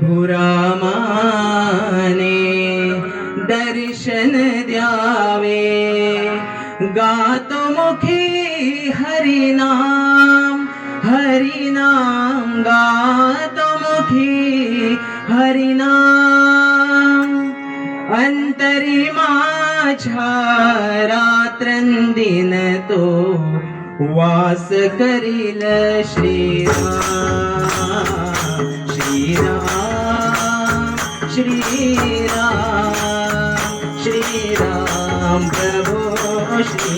प्रभु रामाने दर्शन द्यावे। गातो मुखी हरिनाम हरिनाम, गातो मुखी हरिनाम। अंतरी माझ्या रात्रंदिन तो वास करील श्रीराम श्रीराम श्रीराम श्रीराम प्रभो श्री